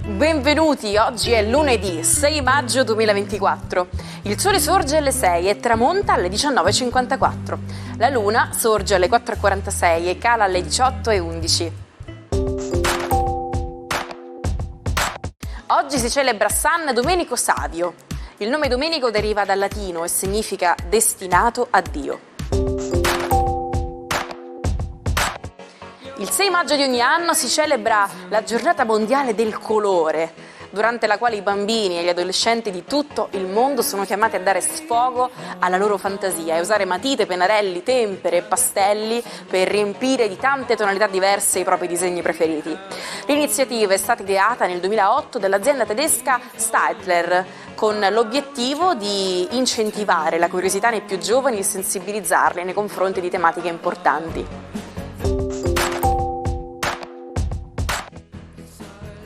Benvenuti, oggi è lunedì 6 maggio 2024. Il sole sorge alle 6 e tramonta alle 19.54. La luna sorge alle 4.46 e cala alle 18.11. Oggi si celebra San Domenico Savio. Il nome Domenico deriva dal latino e significa destinato a Dio. Il 6 maggio di ogni anno si celebra la giornata mondiale del colore, durante la quale i bambini e gli adolescenti di tutto il mondo sono chiamati a dare sfogo alla loro fantasia e usare matite, pennarelli, tempere e pastelli per riempire di tante tonalità diverse i propri disegni preferiti. L'iniziativa è stata ideata nel 2008 dall'azienda tedesca Staedtler con l'obiettivo di incentivare la curiosità nei più giovani e sensibilizzarli nei confronti di tematiche importanti.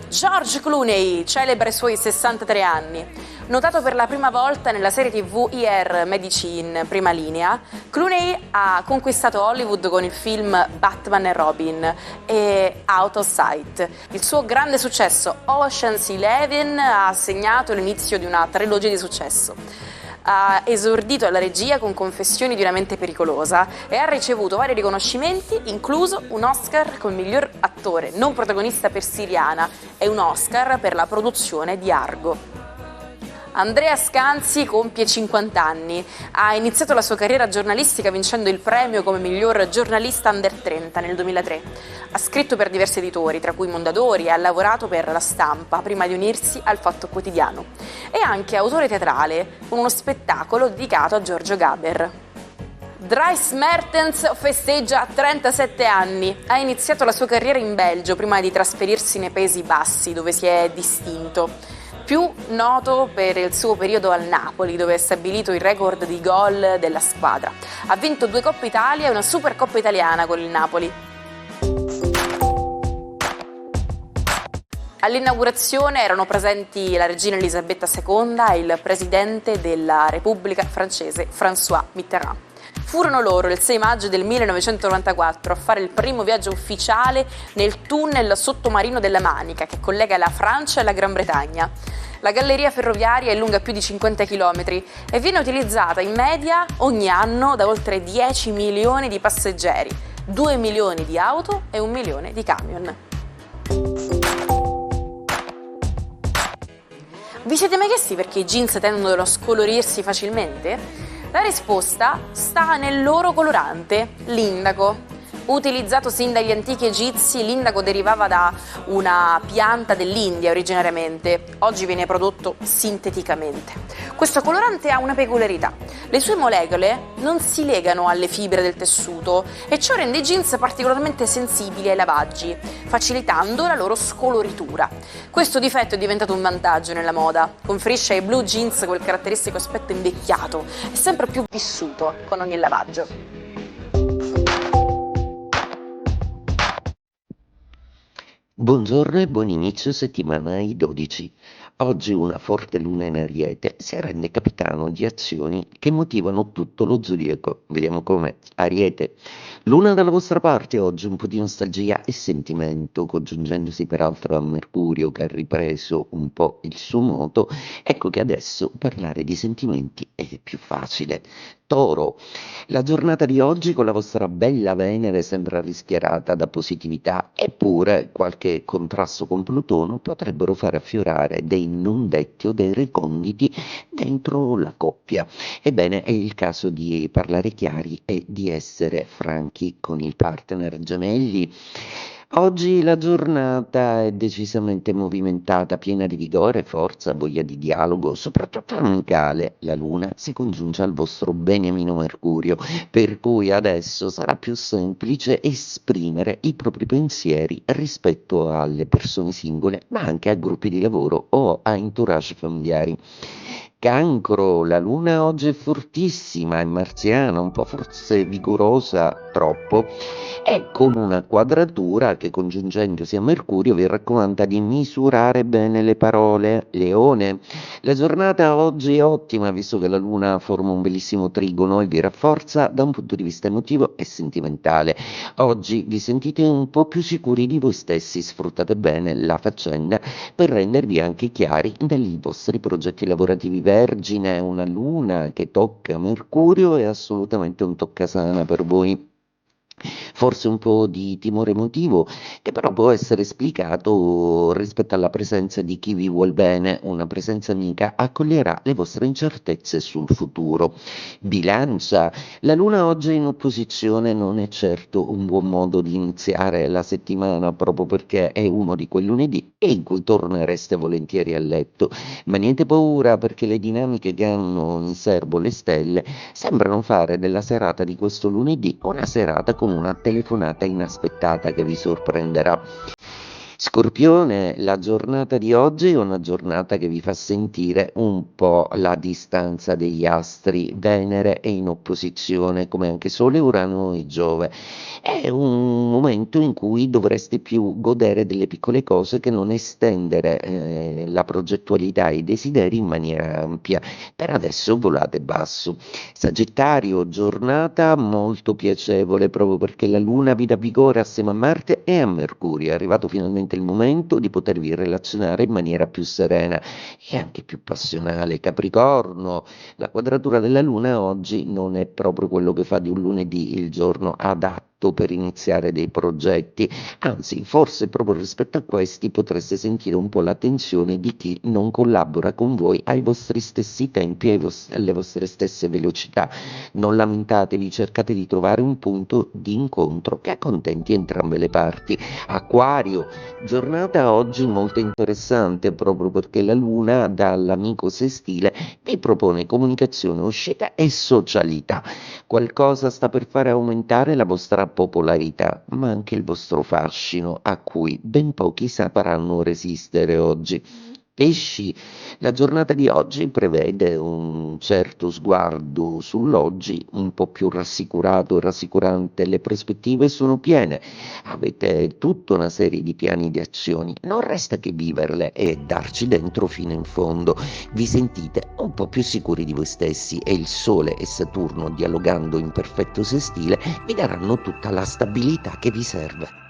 George Clooney celebra i suoi 63 anni. Notato per la prima volta nella serie TV ER Medicine Prima Linea, Clooney ha conquistato Hollywood con il film Batman e Robin e Out of Sight. Il suo grande successo Ocean's 11 ha segnato l'inizio di una trilogia di successo. Ha esordito alla regia con Confessioni di una mente pericolosa e ha ricevuto vari riconoscimenti, incluso un Oscar come miglior attore non protagonista per Siriana e un Oscar per la produzione di Argo. Andrea Scanzi compie 50 anni. Ha iniziato la sua carriera giornalistica vincendo il premio come miglior giornalista under 30 nel 2003. Ha scritto per diversi editori, tra cui Mondadori, e ha lavorato per La Stampa prima di unirsi al Fatto Quotidiano. È anche autore teatrale, con uno spettacolo dedicato a Giorgio Gaber. Dries Mertens festeggia 37 anni. Ha iniziato la sua carriera in Belgio prima di trasferirsi nei Paesi Bassi, dove si è distinto. Più noto per il suo periodo al Napoli, dove ha stabilito il record di gol della squadra. Ha vinto 2 Coppe Italia e una Supercoppa italiana con il Napoli. All'inaugurazione erano presenti la regina Elisabetta II e il presidente della Repubblica francese François Mitterrand. Furono loro il 6 maggio del 1994 a fare il primo viaggio ufficiale nel tunnel sottomarino della Manica che collega la Francia e la Gran Bretagna. La galleria ferroviaria è lunga più di 50 km e viene utilizzata in media ogni anno da oltre 10 milioni di passeggeri, 2 milioni di auto e 1 milione di camion. Vi siete mai chiesti perché i jeans tendono a scolorirsi facilmente? La risposta sta nel loro colorante, l'indaco. Utilizzato sin dagli antichi egizi, l'indaco derivava da una pianta dell'India originariamente, oggi viene prodotto sinteticamente. Questo colorante ha una peculiarità: le sue molecole non si legano alle fibre del tessuto e ciò rende i jeans particolarmente sensibili ai lavaggi, facilitando la loro scoloritura. Questo difetto è diventato un vantaggio nella moda, conferisce ai blue jeans quel caratteristico aspetto invecchiato e sempre più vissuto con ogni lavaggio. Buongiorno e buon inizio settimana ai 12. Oggi una forte luna in Ariete si rende capitano di azioni che motivano tutto lo zodiaco. Vediamo come. Ariete. Luna dalla vostra parte oggi, un po' di nostalgia e sentimento, congiungendosi peraltro a Mercurio che ha ripreso un po' il suo moto. Ecco che adesso parlare di sentimenti è più facile. Toro. La giornata di oggi con la vostra bella Venere sembra rischiarata da positività, eppure qualche contrasto con Plutone potrebbero far affiorare dei non detti o dei reconditi dentro la coppia. Ebbene, è il caso di parlare chiari e di essere franchi con il partner. Gemelli. Oggi la giornata è decisamente movimentata, piena di vigore, forza, voglia di dialogo, soprattutto amicale. La Luna si congiunge al vostro beniamino Mercurio, per cui adesso sarà più semplice esprimere i propri pensieri rispetto alle persone singole, ma anche a gruppi di lavoro o a entourage familiari. Cancro, la luna oggi è fortissima, è marziana, un po' forse vigorosa, troppo, e con una quadratura che congiungendosi a Mercurio vi raccomanda di misurare bene le parole. Leone, la giornata oggi è ottima visto che la luna forma un bellissimo trigono e vi rafforza da un punto di vista emotivo e sentimentale. Oggi vi sentite un po' più sicuri di voi stessi, sfruttate bene la faccenda per rendervi anche chiari nei vostri progetti lavorativi. Vergine, una luna che tocca Mercurio è assolutamente un toccasana per voi. Forse un po' di timore emotivo che però può essere esplicato rispetto alla presenza di chi vi vuol bene, una presenza amica accoglierà le vostre incertezze sul futuro. Bilancia, la luna oggi in opposizione non è certo un buon modo di iniziare la settimana proprio perché è uno di quei lunedì in cui tornereste volentieri a letto, ma niente paura perché le dinamiche che hanno in serbo le stelle sembrano fare della serata di questo lunedì una serata con una telefonata inaspettata che vi sorprenderà. Scorpione, la giornata di oggi è una giornata che vi fa sentire un po' la distanza degli astri. Venere è in opposizione, come anche Sole, Urano e Giove. È un momento in cui dovreste più godere delle piccole cose che non estendere la progettualità e i desideri in maniera ampia. Per adesso volate basso. Sagittario, giornata molto piacevole proprio perché la Luna vi dà vigore assieme a Marte e a Mercurio. È arrivato finalmente il momento di potervi relazionare in maniera più serena e anche più passionale. Capricorno, la quadratura della Luna oggi non è proprio quello che fa di un lunedì il giorno adatto per iniziare dei progetti, anzi forse proprio rispetto a questi potreste sentire un po' la tensione di chi non collabora con voi ai vostri stessi tempi e alle vostre stesse velocità. Non lamentatevi, cercate di trovare un punto di incontro che accontenti entrambe le parti. Acquario, giornata oggi molto interessante proprio perché la Luna dall'amico sestile vi propone comunicazione, uscita e socialità. Qualcosa sta per fare aumentare la vostra popolarità, ma anche il vostro fascino, a cui ben pochi sapranno resistere oggi. Pesci, la giornata di oggi prevede un certo sguardo sull'oggi, un po' più rassicurato e rassicurante. Le prospettive sono piene, avete tutta una serie di piani di azioni, non resta che viverle e darci dentro fino in fondo. Vi sentite un po' più sicuri di voi stessi e il Sole e Saturno, dialogando in perfetto sestile, vi daranno tutta la stabilità che vi serve.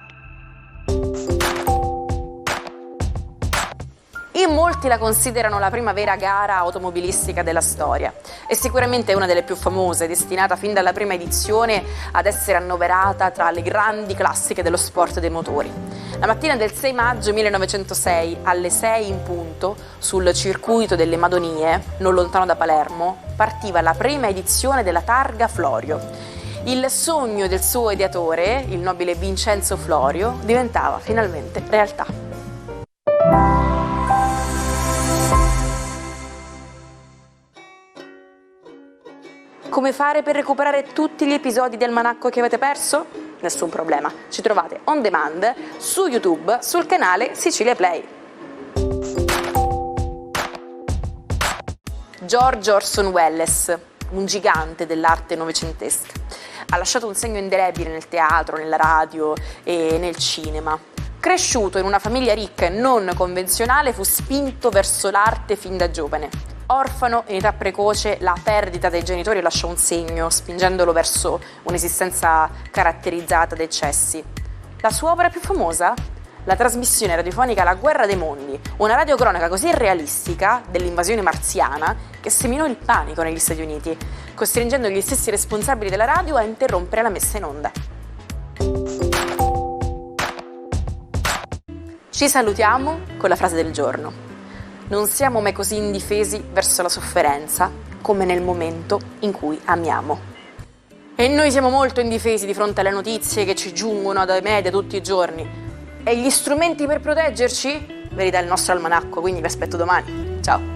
In molti la considerano la prima vera gara automobilistica della storia e sicuramente è una delle più famose, destinata fin dalla prima edizione ad essere annoverata tra le grandi classiche dello sport dei motori. La mattina del 6 maggio 1906, alle 6 in punto, sul circuito delle Madonie, non lontano da Palermo, partiva la prima edizione della Targa Florio. Il sogno del suo ideatore, il nobile Vincenzo Florio, diventava finalmente realtà. Come fare per recuperare tutti gli episodi del Almanacco che avete perso? Nessun problema, ci trovate on demand su YouTube sul canale Sicilia Play. George Orson Welles, un gigante dell'arte novecentesca, ha lasciato un segno indelebile nel teatro, nella radio e nel cinema. Cresciuto in una famiglia ricca e non convenzionale, fu spinto verso l'arte fin da giovane. Orfano in età precoce, la perdita dei genitori lasciò un segno, spingendolo verso un'esistenza caratterizzata da eccessi. La sua opera più famosa? La trasmissione radiofonica La Guerra dei Mondi, una radiocronaca così realistica dell'invasione marziana che seminò il panico negli Stati Uniti, costringendo gli stessi responsabili della radio a interrompere la messa in onda. Ci salutiamo con la frase del giorno. Non siamo mai così indifesi verso la sofferenza come nel momento in cui amiamo. E noi siamo molto indifesi di fronte alle notizie che ci giungono dai media tutti i giorni. E gli strumenti per proteggerci? Ve li dà il nostro almanacco, quindi vi aspetto domani. Ciao!